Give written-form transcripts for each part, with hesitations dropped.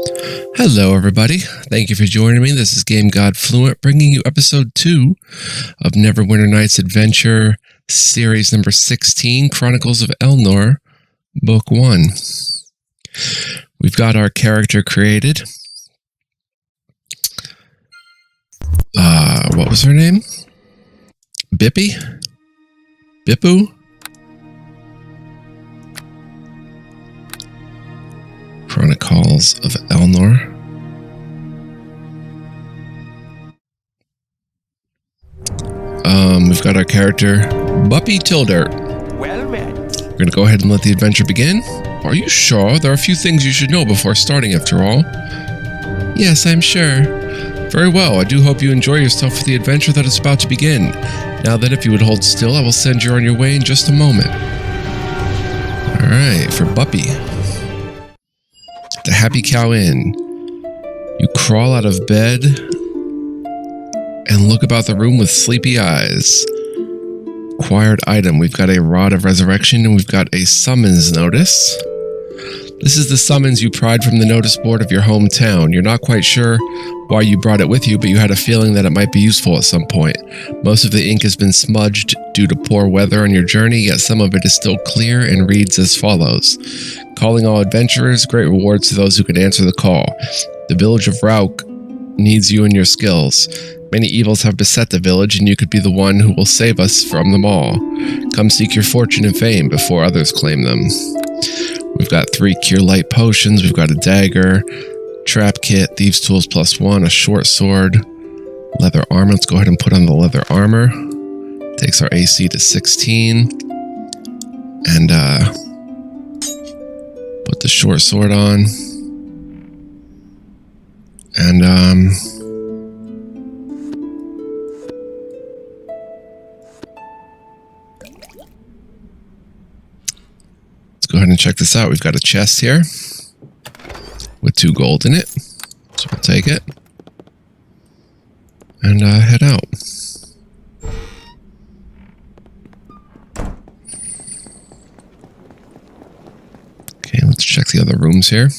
Hello, everybody. Thank you for joining me. This is Game God Fluent, bringing you episode 2 of Neverwinter Nights Adventure, series number 16, Chronicles of Elnor, book 1. We've got our character created. What was her name? Bippy? Bippu? Chronicles of Elnor. We've got our character, Buppy Tildert. Well met. We're going to go ahead and let the adventure begin. Are you sure? There are a few things you should know before starting, after all. Yes, I'm sure. Very well. I do hope you enjoy yourself for the adventure that is about to begin. Now then, if you would hold still, I will send you on your way in just a moment. Alright, for Buppy. The Happy Cow Inn. You crawl out of bed and look about the room with sleepy eyes. Acquired item. We've got a Rod of Resurrection and we've got a summons notice. This is the summons you pried from the notice board of your hometown. You're not quite sure why you brought it with you, but you had a feeling that it might be useful at some point. Most of the ink has been smudged due to poor weather on your journey, yet some of it is still clear and reads as follows. Calling all adventurers, great rewards to those who can answer the call. The village of Rauk needs you and your skills. Many evils have beset the village, and you could be the one who will save us from them all. Come seek your fortune and fame before others claim them. We've got 3 Cure Light potions, we've got a dagger, trap kit, thieves tools +1, a short sword, leather armor. Let's go ahead and put on the leather armor. Takes our AC to 16. And put the short sword on. And let's go ahead and check this out. We've got a chest here with 2 gold in it. So we'll take it. And head out. Okay, let's check the other rooms here.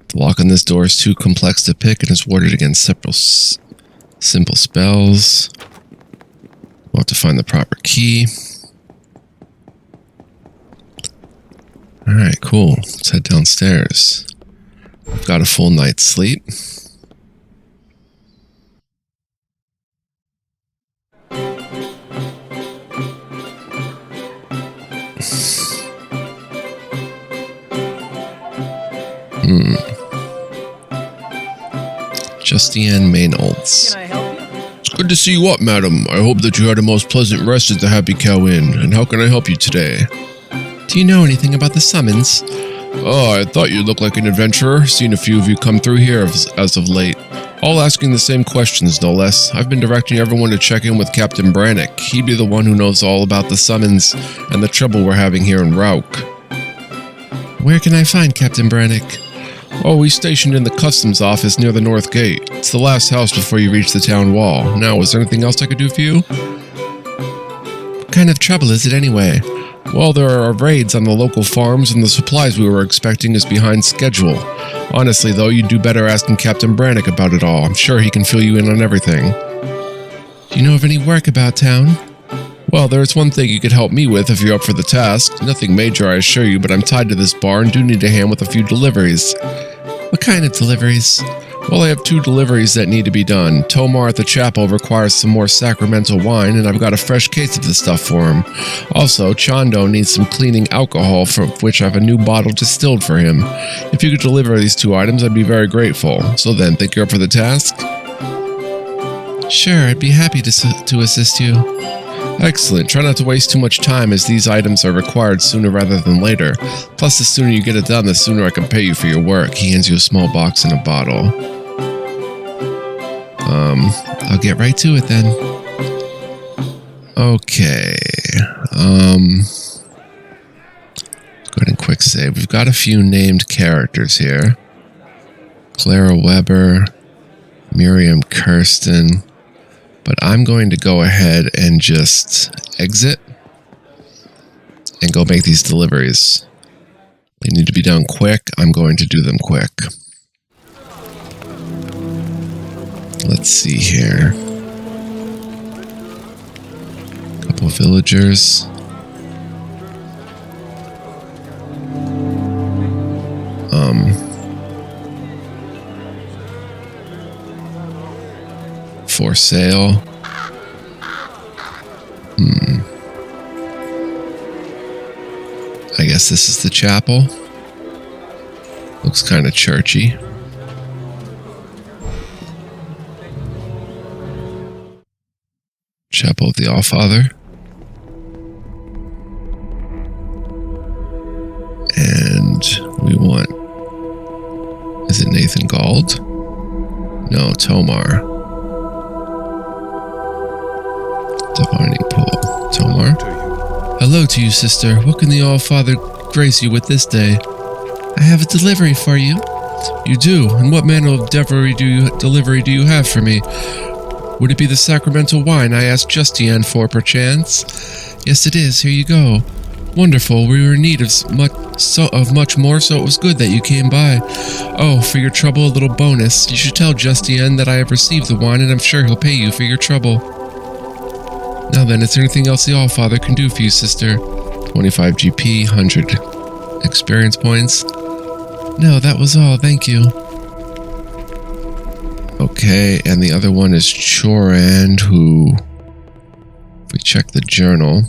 The lock on this door is too complex to pick and is warded against several simple spells. We'll have to find the proper key. Alright, cool. Let's head downstairs. We've got a full night's sleep. Justine Maynolds. Can I help you? It's good to see you up, madam. I hope that you had a most pleasant rest at the Happy Cow Inn. And how can I help you today? Do you know anything about the summons? Oh, I thought you looked like an adventurer. Seen a few of you come through here as of late. All asking the same questions, no less. I've been directing everyone to check in with Captain Brannick. He'd be the one who knows all about the summons and the trouble we're having here in Rauk. Where can I find Captain Brannick? Oh, he's stationed in the customs office near the north gate. It's the last house before you reach the town wall. Now, is there anything else I could do for you? What kind of trouble is it anyway? Well, there are raids on the local farms and the supplies we were expecting is behind schedule. Honestly, though, you'd do better asking Captain Brannick about it all. I'm sure he can fill you in on everything. Do you know of any work about town? Well, there's one thing you could help me with if you're up for the task. Nothing major, I assure you, but I'm tied to this bar and do need a hand with a few deliveries. What kind of deliveries? Well, I have 2 deliveries that need to be done. Tomar at the chapel requires some more sacramental wine, and I've got a fresh case of the stuff for him. Also, Chando needs some cleaning alcohol, for which I have a new bottle distilled for him. If you could deliver these 2 items, I'd be very grateful. So then, think you're up for the task? Sure, I'd be happy to assist you. Excellent. Try not to waste too much time, as these items are required sooner rather than later. Plus, the sooner you get it done, the sooner I can pay you for your work. He hands you a small box and a bottle. I'll get right to it then. Okay. Let's go ahead and quick save. We've got a few named characters here. Clara Weber, Miriam Kirsten. But I'm going to go ahead and just exit and go make these deliveries. They need to be done quick. I'm going to do them quick. Let's see here. Couple villagers. For sale. I guess this is the chapel. Looks kind of churchy. Chapel of the Allfather. And we want... Is it Nathan Gald? No, Tomar. Divining Pool. Tomar? Hello to you, sister. What can the All-Father grace you with this day? I have a delivery for you. You do? And what manner of delivery do you have for me? Would it be the sacramental wine I asked Justian for, perchance? Yes, it is. Here you go. Wonderful. We were in need of much more, so it was good that you came by. Oh, for your trouble, a little bonus. You should tell Justian that I have received the wine, and I'm sure he'll pay you for your trouble. Now then, is there anything else the Allfather can do for you, sister? 25 GP, 100 experience points. No, that was all, thank you. Okay, and the other one is Chorand, who... If we check the journal...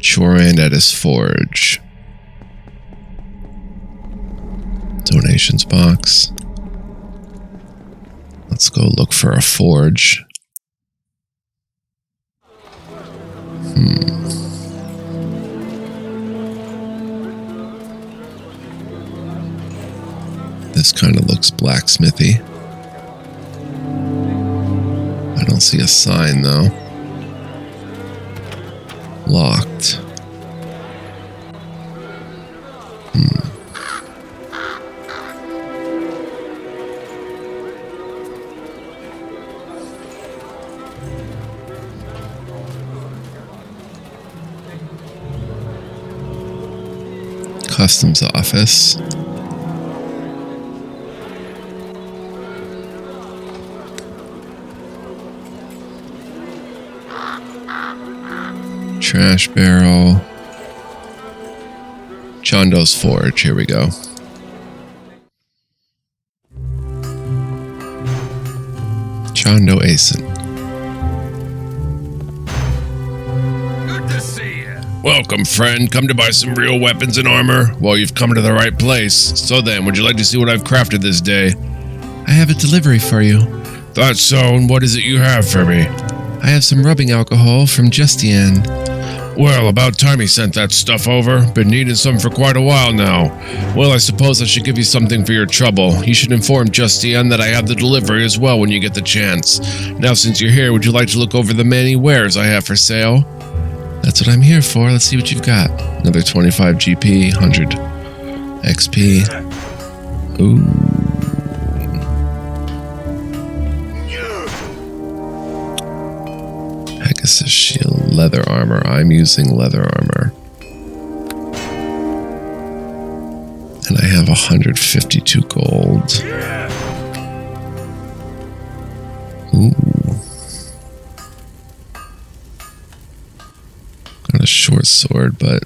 Chorand at his forge. Donations box. Let's go look for a forge. This kind of looks blacksmithy. I don't see a sign though. Locked. Customs office. Trash barrel. Chando's forge. Here we go. Chando Asen. Good to see you. Welcome, friend. Come to buy some real weapons and armor? Well, you've come to the right place. So then, would you like to see what I've crafted this day? I have a delivery for you. That's so, and what is it you have for me? I have some rubbing alcohol from Justian. Well, about time he sent that stuff over. Been needing some for quite a while now. Well, I suppose I should give you something for your trouble. You should inform Justian that I have the delivery as well when you get the chance. Now, since you're here, would you like to look over the many wares I have for sale? That's what I'm here for. Let's see what you've got. Another 25 GP, 100 XP. Ooh. Pegasus shield, leather armor. I'm using leather armor. And I have 152 gold. Ooh. Got a short sword, but...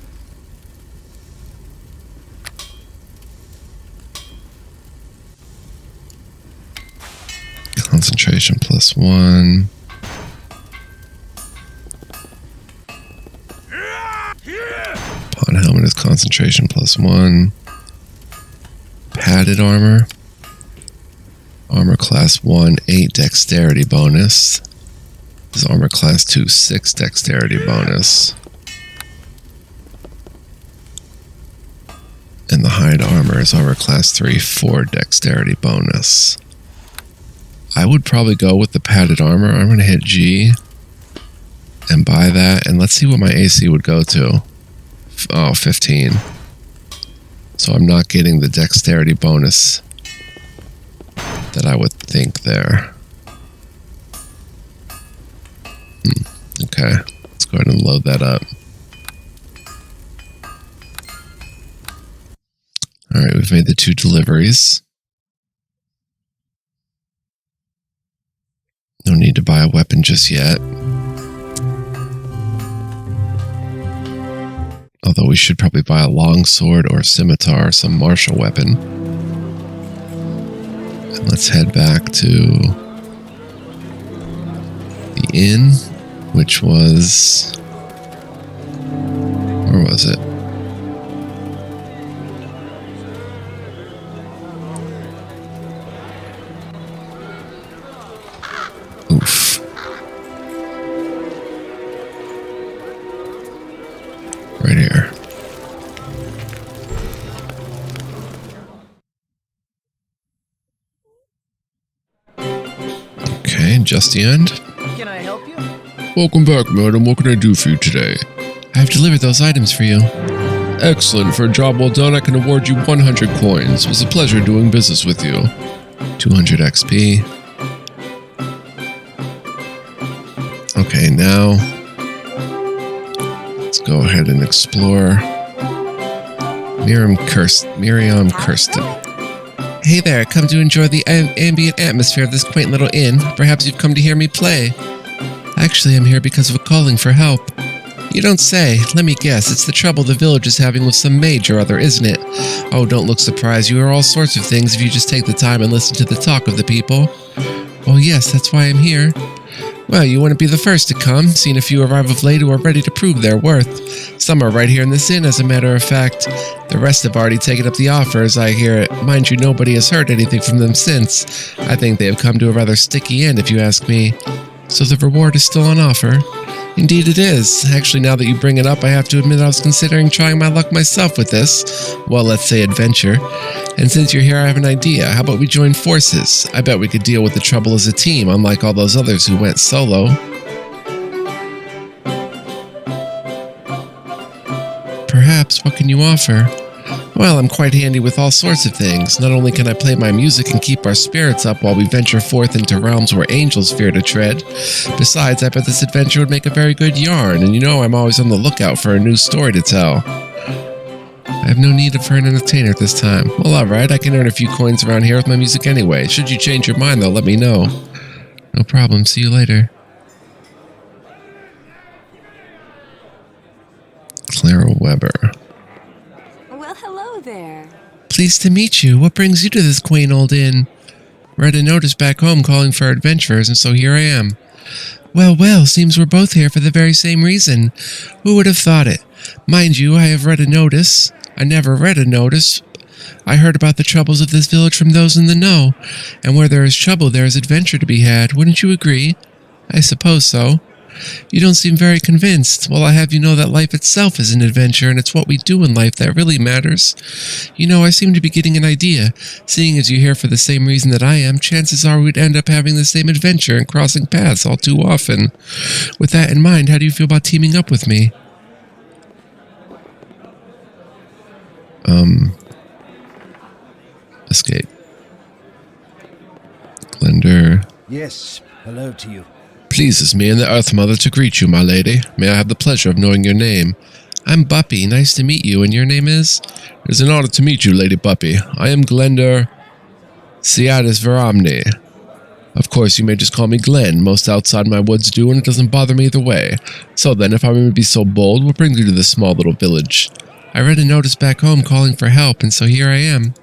Concentration +1. Pawn helmet is concentration +1. Padded armor. Armor class 1, 8 dexterity bonus. This is armor class 2, 6 dexterity bonus. And the hide armor is armor class 3, 4 dexterity bonus. I would probably go with the padded armor. I'm going to hit G and buy that. And let's see what my AC would go to. Oh, 15. So I'm not getting the dexterity bonus that I would think there. Okay, let's go ahead and load that up. we've made the 2 deliveries. No need to buy a weapon just yet. Although we should probably buy a longsword or a scimitar or some martial weapon. And let's head back to the inn, which was... Where was it? Oof. Right here. Okay, just the end. Can I help you? Welcome back, madam. What can I do for you today? I've delivered those items for you. Excellent. For a job well done, I can award you 100 coins. It was a pleasure doing business with you. 200 XP. Okay, now let's go ahead and explore Miriam Kirsten. Hey there, come to enjoy the ambient atmosphere of this quaint little inn. Perhaps you've come to hear me play. Actually, I'm here because of a calling for help. You don't say. Let me guess, it's the trouble the village is having with some mage or other, isn't it? Oh, don't look surprised. You hear all sorts of things if you just take the time and listen to the talk of the people. Oh yes, that's why I'm here. Well, you wouldn't be the first to come, seen a few arrive of late who are ready to prove their worth. Some are right here in this inn, as a matter of fact. The rest have already taken up the offer, as I hear it. Mind you, nobody has heard anything from them since. I think they have come to a rather sticky end, if you ask me. So the reward is still on offer? Indeed it is. Actually, now that you bring it up, I have to admit I was considering trying my luck myself with this. Well, let's say adventure. And since you're here, I have an idea. How about we join forces? I bet we could deal with the trouble as a team, unlike all those others who went solo. Perhaps, what can you offer? Well, I'm quite handy with all sorts of things. Not only can I play my music and keep our spirits up while we venture forth into realms where angels fear to tread. Besides, I bet this adventure would make a very good yarn, and you know I'm always on the lookout for a new story to tell. I have no need for an entertainer at this time. Well, alright, I can earn a few coins around here with my music anyway. Should you change your mind, though, let me know. No problem, see you later. Clara Weber. Well, hello there. Pleased to meet you. What brings you to this quaint old inn? Read a notice back home calling for adventurers, and so here I am. Well, seems we're both here for the very same reason. Who would have thought it? Mind you, I have read a notice. I never read a notice. I heard about the troubles of this village from those in the know, and where there is trouble, there is adventure to be had. Wouldn't you agree? I suppose so. You don't seem very convinced. Well, I have you know that life itself is an adventure, and it's what we do in life that really matters. You know, I seem to be getting an idea. Seeing as you're here for the same reason that I am, chances are we'd end up having the same adventure and crossing paths all too often. With that in mind, how do you feel about teaming up with me? Escape. Glender. Yes, hello to you. Pleases me and the Earth Mother to greet you, my lady. May I have the pleasure of knowing your name? I'm Buppy. Nice to meet you. And your name is? It is an honor to meet you, Lady Buppy. I am Glender Ciatis Veramni. Of course, you may just call me Glenn. Most outside my woods do, and it doesn't bother me either way. So then, if I may be so bold, what brings you to this small little village? I read a notice back home calling for help, and so here I am.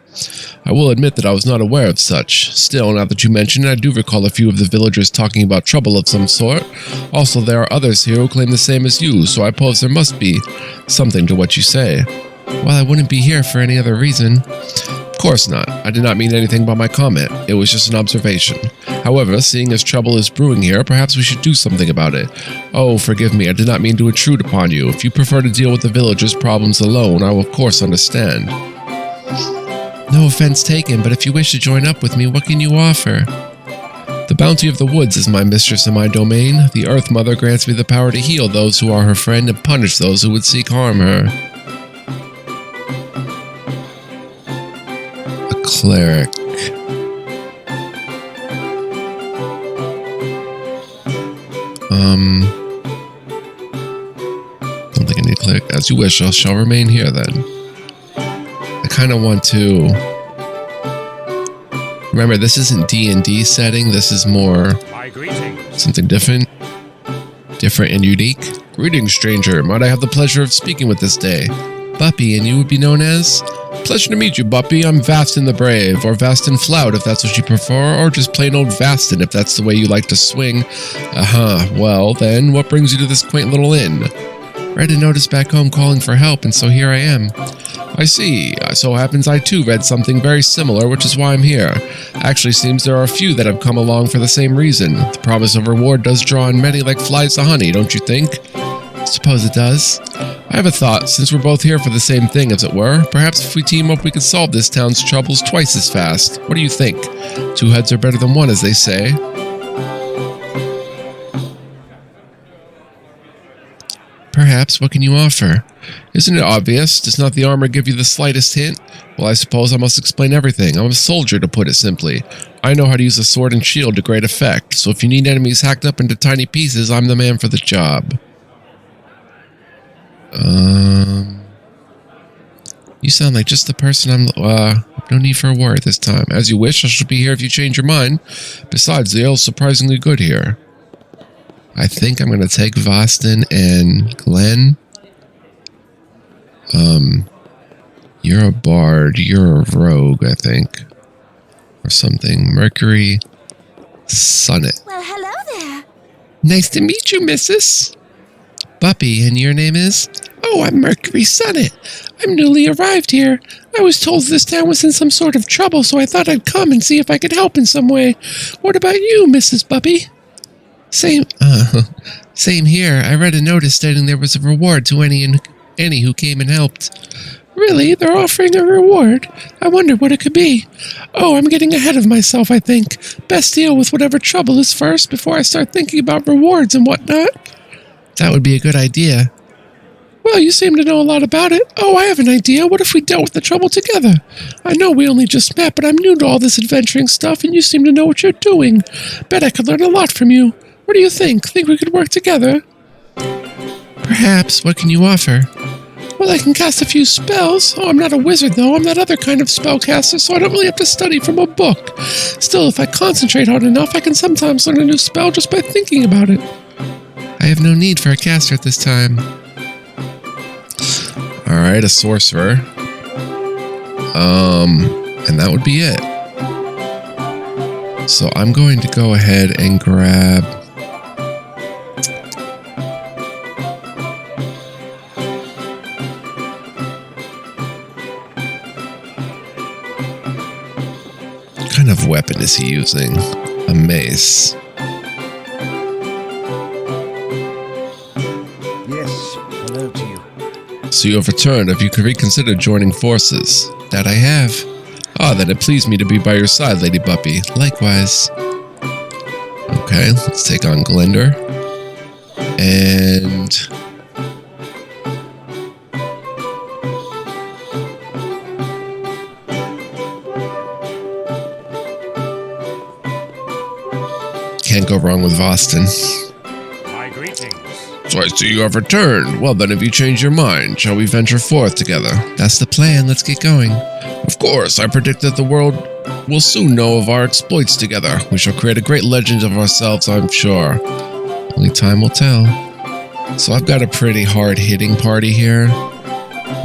I will admit that I was not aware of such. Still, now that you mention it, I do recall a few of the villagers talking about trouble of some sort. Also, there are others here who claim the same as you, so I suppose there must be something to what you say. Well, I wouldn't be here for any other reason. Of course not. I did not mean anything by my comment. It was just an observation. However, seeing as trouble is brewing here, perhaps we should do something about it. Oh, forgive me, I did not mean to intrude upon you. If you prefer to deal with the villagers' problems alone, I will of course understand. No offense taken, but if you wish to join up with me, what can you offer? The bounty of the woods is my mistress and my domain. The Earth Mother grants me the power to heal those who are her friend and punish those who would seek harm her. A cleric. Don't think I need a cleric. As you wish, I shall remain here then. I kind of want to... Remember, this isn't D&D setting. This is more something different. Different and unique. Greetings, stranger. Might I have the pleasure of speaking with this day? Buppy, and you would be known as? Pleasure to meet you, Buppy. I'm Vastin the Brave, or Vastin Flout if that's what you prefer, or just plain old Vastin if that's the way you like to swing. Well, then, what brings you to this quaint little inn? Read a notice back home calling for help, and so here I am. I see. So happens I too read something very similar, which is why I'm here. Actually seems there are a few that have come along for the same reason. The promise of reward does draw in many like flies to honey, don't you think? Suppose it does. I have a thought, since we're both here for the same thing, as it were. Perhaps if we team up we could solve this town's troubles twice as fast. What do you think? Two heads are better than one, as they say. Perhaps. What can you offer? Isn't it obvious? Does not the armor give you the slightest hint? Well, I suppose I must explain everything. I'm a soldier, to put it simply. I know how to use a sword and shield to great effect, so if you need enemies hacked up into tiny pieces, I'm the man for the job. You sound like just the person no need for a word this time. As you wish, I shall be here if you change your mind. Besides, the ale's surprisingly good here. I think I'm going to take Vostin and Glenn. You're a bard. You're a rogue, I think. Or something. Mercury Sonnet. Well, hello there. Nice to meet you, missus. Buppy, and your name is? Oh, I'm Mercury Sonnet. I'm newly arrived here. I was told this town was in some sort of trouble, so I thought I'd come and see if I could help in some way. What about you, Mrs. Buppy? Same here. I read a notice stating there was a reward to any who came and helped. Really? They're offering a reward? I wonder what it could be. Oh, I'm getting ahead of myself, I think. Best deal with whatever trouble is first before I start thinking about rewards and whatnot. That would be a good idea. Well, you seem to know a lot about it. Oh, I have an idea. What if we dealt with the trouble together? I know we only just met, but I'm new to all this adventuring stuff, and you seem to know what you're doing. Bet I could learn a lot from you. What do you think? Think we could work together? Perhaps. What can you offer? Well, I can cast a few spells. Oh, I'm not a wizard, though. I'm that other kind of spellcaster, so I don't really have to study from a book. Still, if I concentrate hard enough, I can sometimes learn a new spell just by thinking about it. I have no need for a caster at this time. Alright, a sorcerer. And that would be it. So I'm going to go ahead and grab... What kind of weapon is he using? A mace. Yes, hello to you. So you have returned. Have you reconsidered joining forces? That I have. Ah, then it pleased me to be by your side, Lady Buppy. Likewise. Okay, let's take on Glender. And... can't go wrong with Vostin. My greetings. So I see you have returned. Well then, if you change your mind, shall we venture forth together? That's the plan. Let's get going. Of course, I predict that the world will soon know of our exploits together. We shall create a great legend of ourselves, I'm sure. Only time will tell. So I've got a pretty hard-hitting party here,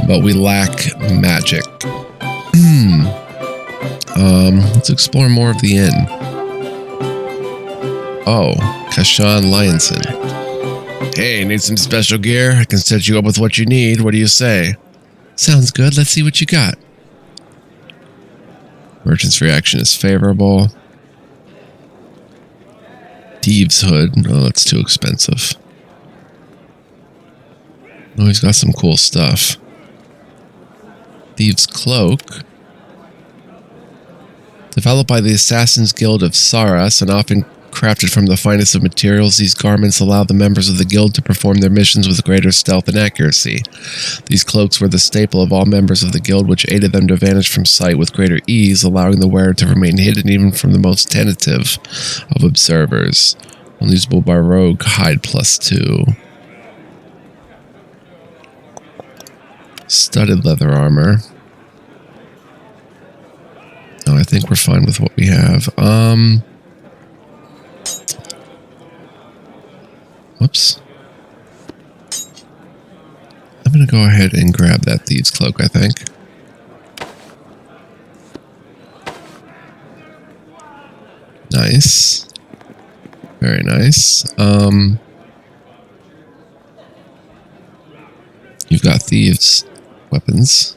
but we lack magic. Let's explore more of the inn. Oh, Kashan Lionson. Hey, need some special gear? I can set you up with what you need. What do you say? Sounds good. Let's see what you got. Merchant's reaction is favorable. Thieves Hood. Oh, that's too expensive. Oh, he's got some cool stuff. Thieves Cloak. Developed by the Assassin's Guild of Saras and often crafted from the finest of materials, these garments allow the members of the guild to perform their missions with greater stealth and accuracy. These cloaks were the staple of all members of the guild, which aided them to vanish from sight with greater ease, allowing the wearer to remain hidden even from the most tentative of observers. Unusable by rogue, hide +2. Studded leather armor. think we're fine with what we have. Whoops. I'm going to go ahead and grab that Thieves Cloak, I think. Nice. Very nice. You've got thieves' weapons.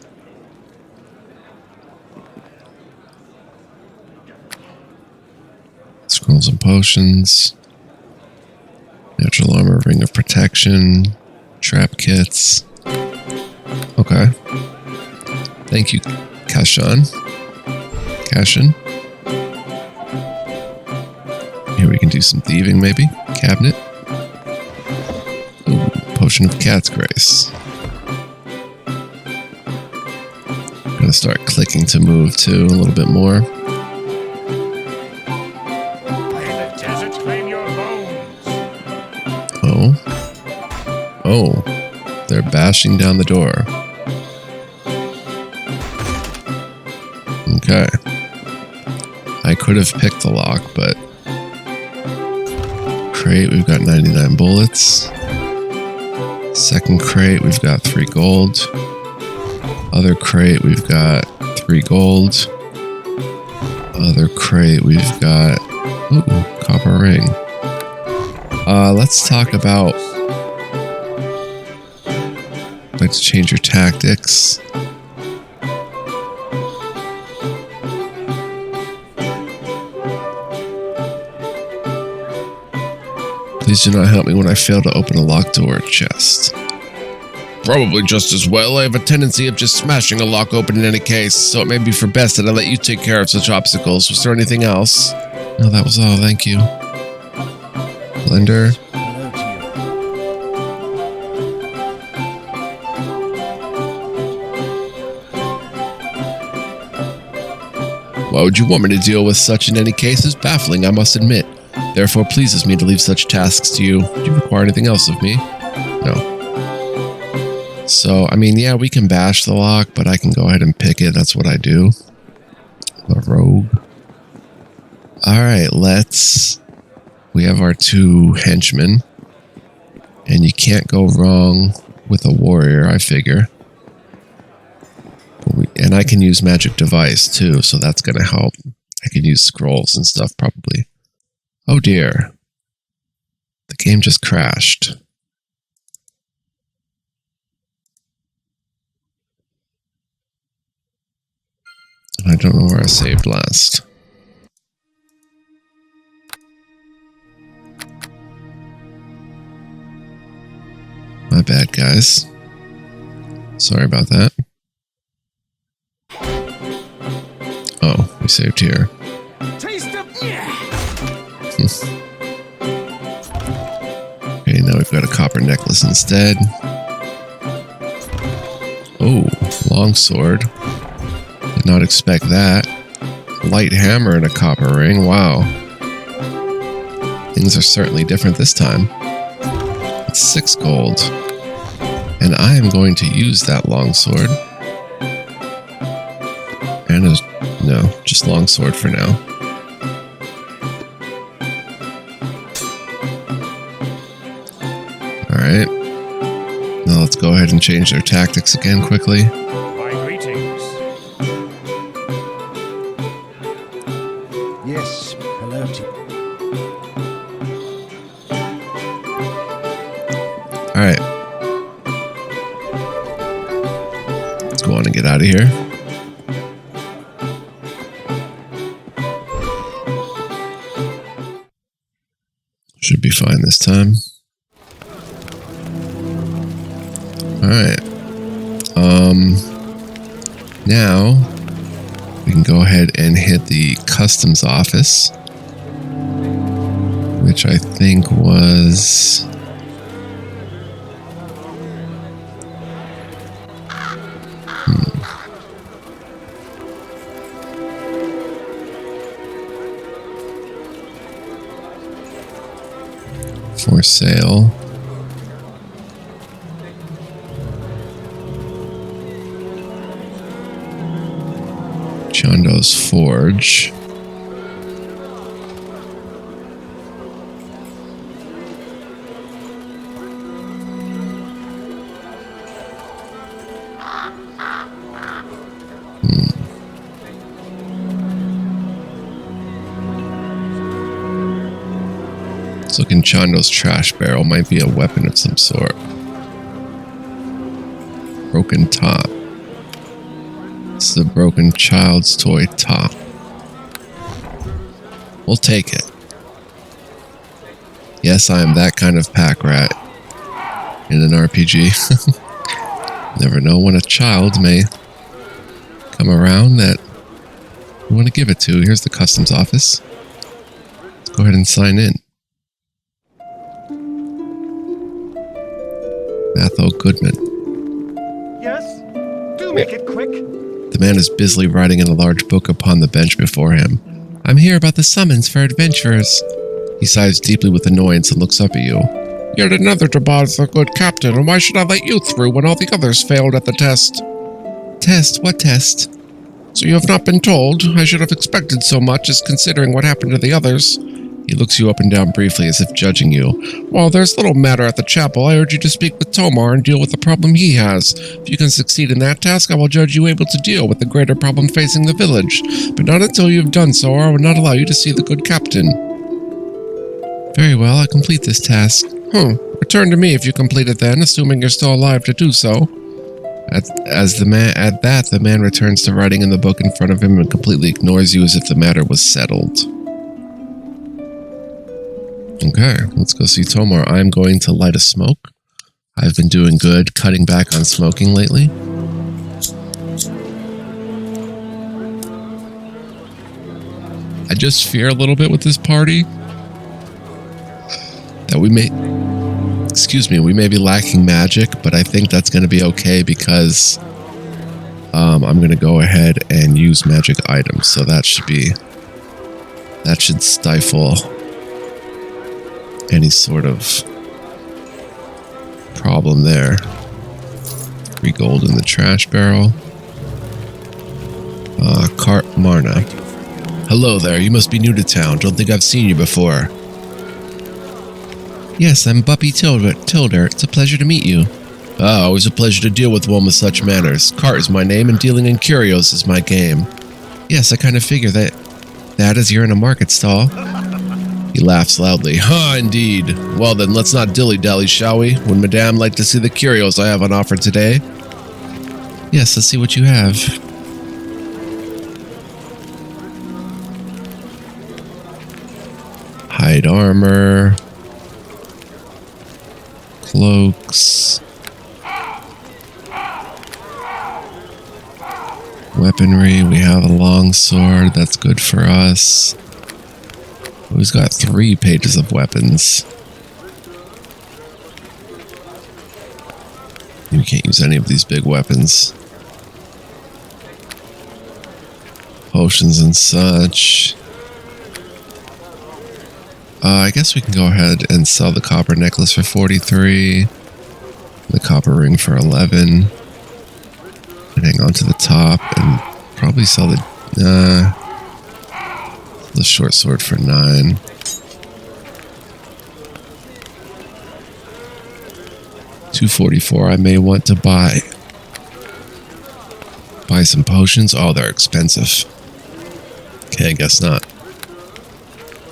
Scrolls and potions. Natural armor, ring of protection. Trap kits. Okay. Thank you, Cashin. Here we can do some thieving, maybe. Cabinet. Ooh, potion of cat's grace. Gonna start clicking to move too a little bit more. May the desert claim your bones. Oh, they're bashing down the door. Okay. I could have picked the lock, but crate, we've got 99 bullets. Second crate, we've got 3 gold. Other crate, we've got 3 gold. Other crate, we've got copper ring. Let's talk about. Let's change your tactics. Please do not help me when I fail to open a locked door or chest. Probably just as well. I have a tendency of just smashing a lock open in any case, so it may be for best that I let you take care of such obstacles. Was there anything else? No, that was all. Thank you. Blender. Hello to you. Why would you want me to deal with such in any case is baffling, I must admit. Therefore pleases me to leave such tasks to you. Do you require anything else of me? No. So, I mean, yeah, we can bash the lock, but I can go ahead and pick it. That's what I do. The rogue. Alright, we have our 2 henchmen. And you can't go wrong with a warrior, I figure. And I can use magic device too, so that's going to help. I can use scrolls and stuff probably. Oh dear. The game just crashed. And I don't know where I saved last. My bad, guys. Sorry about that. Oh, we saved here. Taste of Okay, now we've got a copper necklace instead. Oh, longsword. Did not expect that. Light hammer and a copper ring. Wow. Things are certainly different this time. It's 6 gold. And I am going to use that longsword. And no, just longsword for now. Alright. Now let's go ahead and change their tactics again quickly. My greetings. Yes, hello to you. Alright. Let's go on and get out of here. Should be fine this time. Alright. Now we can go ahead and hit the customs office, which I think was for sale. Chando's Forge. Let's look in Chando's trash barrel. Might be a weapon of some sort. Broken top. This is a broken child's toy top. We'll take it. Yes, I am that kind of pack rat in an RPG. Never know when a child may come around that you want to give it to. Here's the customs office. Let's go ahead and sign in. Matho Goodman. Yes? Do make it quick. The man is busily writing in a large book upon the bench before him. I'm here about the summons for adventurers. He sighs deeply with annoyance and looks up at you. Yet another to bother the good captain, and why should I let you through when all the others failed at the test? Test? What test? So you have not been told? I should have expected so much, as considering what happened to the others. He looks you up and down briefly as if judging you. While there's little matter at the chapel, I urge you to speak with Tomar and deal with the problem he has. If you can succeed in that task, I will judge you able to deal with the greater problem facing the village. But not until you have done so, or I will not allow you to see the good captain. Very well, I'll complete this task. Return to me if you complete it then, assuming you're still alive to do so. At that, the man returns to writing in the book in front of him and completely ignores you as if the matter was settled. Okay, let's go see Tomar. I'm going to light a smoke. I've been doing good cutting back on smoking lately. I just fear a little bit with this party that we may be lacking magic, but I think that's going to be okay because I'm going to go ahead and use magic items. So that should stifle any sort of problem there. 3 gold in the trash barrel. Cart Marna. Hello there, you must be new to town. Don't think I've seen you before. Yes, I'm Buppy Tilder. It's a pleasure to meet you. Always a pleasure to deal with one with such manners. Cart is my name and dealing in curios is my game. Yes, I kind of figure that as you're in a market stall. He laughs loudly. Indeed. Well then, let's not dilly-dally, shall we? Would Madame like to see the curios I have on offer today? Yes, let's see what you have. Hide armor. Cloaks. Weaponry. We have a long sword. That's good for us. We've got 3 pages of weapons. We can't use any of these big weapons. Potions and such. I guess we can go ahead and sell the copper necklace for 43. The copper ring for 11. And hang on to the top and probably sell the short sword for 9. $244. I may want to buy some potions. Oh, they're expensive. Okay, I guess not.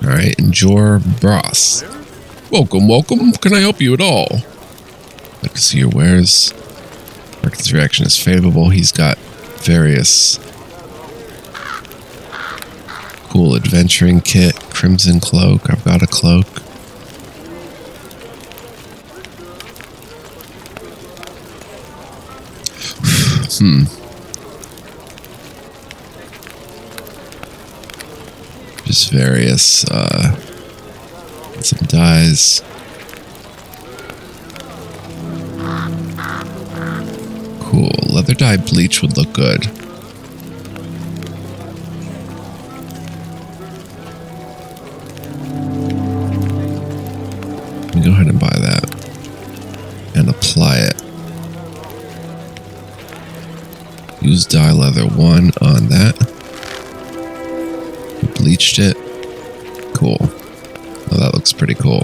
Alright, Njor Bros. Welcome. Can I help you at all? I can see your wares. Merchant's reaction is favorable. He's got various cool adventuring kit. Crimson cloak. I've got a cloak. Just various, some dyes. Cool. Leather dye bleach would look good. Let me go ahead and buy that. And apply it. Use dye leather 1 on that. bleached it. Cool. Oh, that looks pretty cool.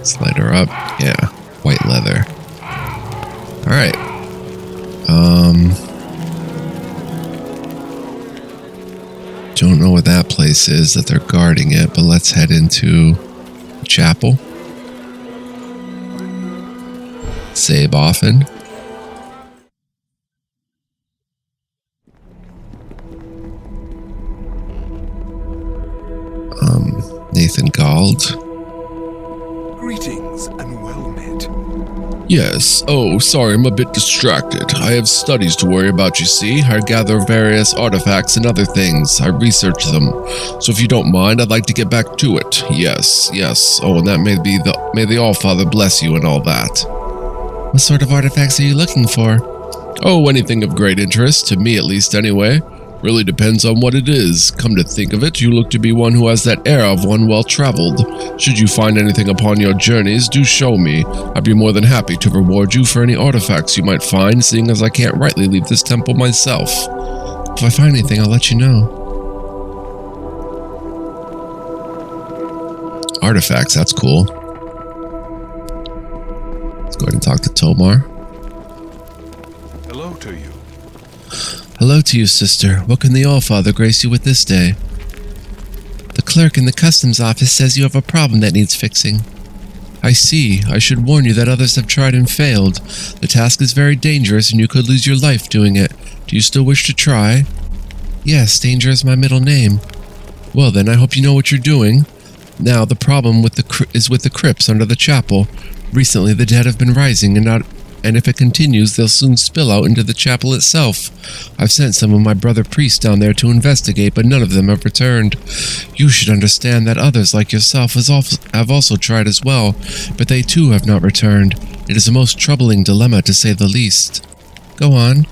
Slide her up. Yeah. White leather. Alright. Don't know what that place is that they're guarding it, but let's head into the chapel. Save often. Nathan Gald. Greetings and well met. Yes. Oh, sorry, I'm a bit distracted. I have studies to worry about, you see. I gather various artifacts and other things. I research them. So if you don't mind, I'd like to get back to it. Yes, yes. Oh, and that may the All-Father bless you and all that. What sort of artifacts are you looking for? Oh, anything of great interest, to me at least anyway. Really depends on what it is. Come to think of it, you look to be one who has that air of one well-traveled. Should you find anything upon your journeys, do show me. I'd be more than happy to reward you for any artifacts you might find, seeing as I can't rightly leave this temple myself. If I find anything, I'll let you know. Artifacts, that's cool. Let's go ahead and talk to Tomar. Hello to you. Hello to you, sister. What can the All-Father grace you with this day? The clerk in the customs office says you have a problem that needs fixing. I see. I should warn you that others have tried and failed. The task is very dangerous and you could lose your life doing it. Do you still wish to try? Yes, Danger is my middle name. Well then, I hope you know what you're doing. Now, the problem is with the crypts under the chapel. Recently, the dead have been rising and if it continues, they'll soon spill out into the chapel itself. I've sent some of my brother priests down there to investigate, but none of them have returned. You should understand that others like yourself have also tried as well, but they too have not returned. It is a most troubling dilemma, to say the least. Go on.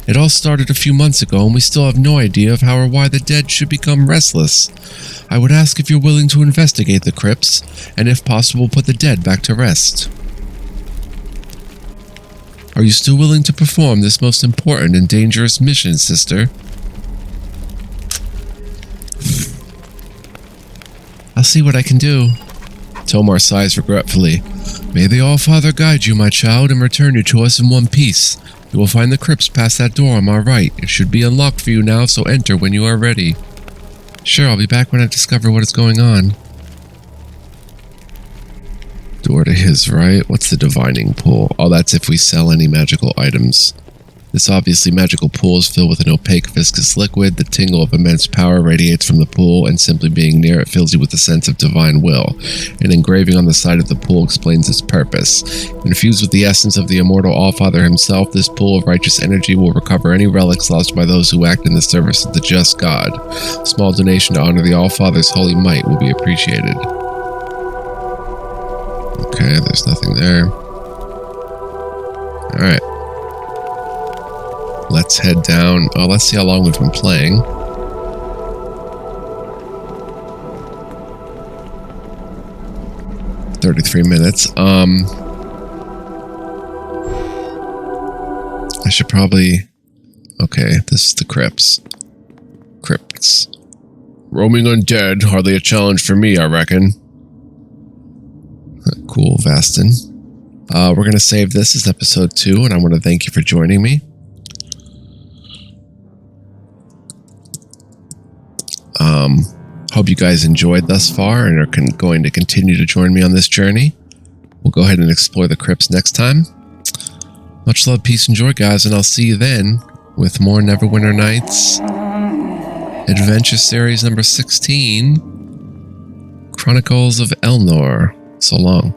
It all started a few months ago, and we still have no idea of how or why the dead should become restless. I would ask if you're willing to investigate the crypts, and if possible, put the dead back to rest. Are you still willing to perform this most important and dangerous mission, sister? I'll see what I can do. Tomar sighs regretfully. May the All-Father guide you, my child, and return you to us in one piece. You will find the crypts past that door on my right. It should be unlocked for you now, so enter when you are ready. Sure, I'll be back when I discover what is going on. Door to his right. What's the divining pool? Oh, that's if we sell any magical items. This obviously magical pool is filled with an opaque viscous liquid. The tingle of immense power radiates from the pool, and simply being near it fills you with a sense of divine will. An engraving on the side of the pool explains its purpose. Infused with the essence of the immortal All-Father himself, this pool of righteous energy will recover any relics lost by those who act in the service of the just God. A small donation to honor the All-Father's holy might will be appreciated. Okay, there's nothing there. Alright. Let's head down. Oh, let's see how long we've been playing. $33. I should probably... Okay, this is the crypts. Crypts. Roaming undead, hardly a challenge for me, I reckon. Cool, Vastin. We're going to save this as episode 2, and I want to thank you for joining me. Hope you guys enjoyed thus far and are going to continue to join me on this journey. We'll go ahead and explore the crypts next time. Much love, peace, and joy, guys, and I'll see you then with more Neverwinter Nights Adventure Series number 16, Chronicles of Elnor. So long.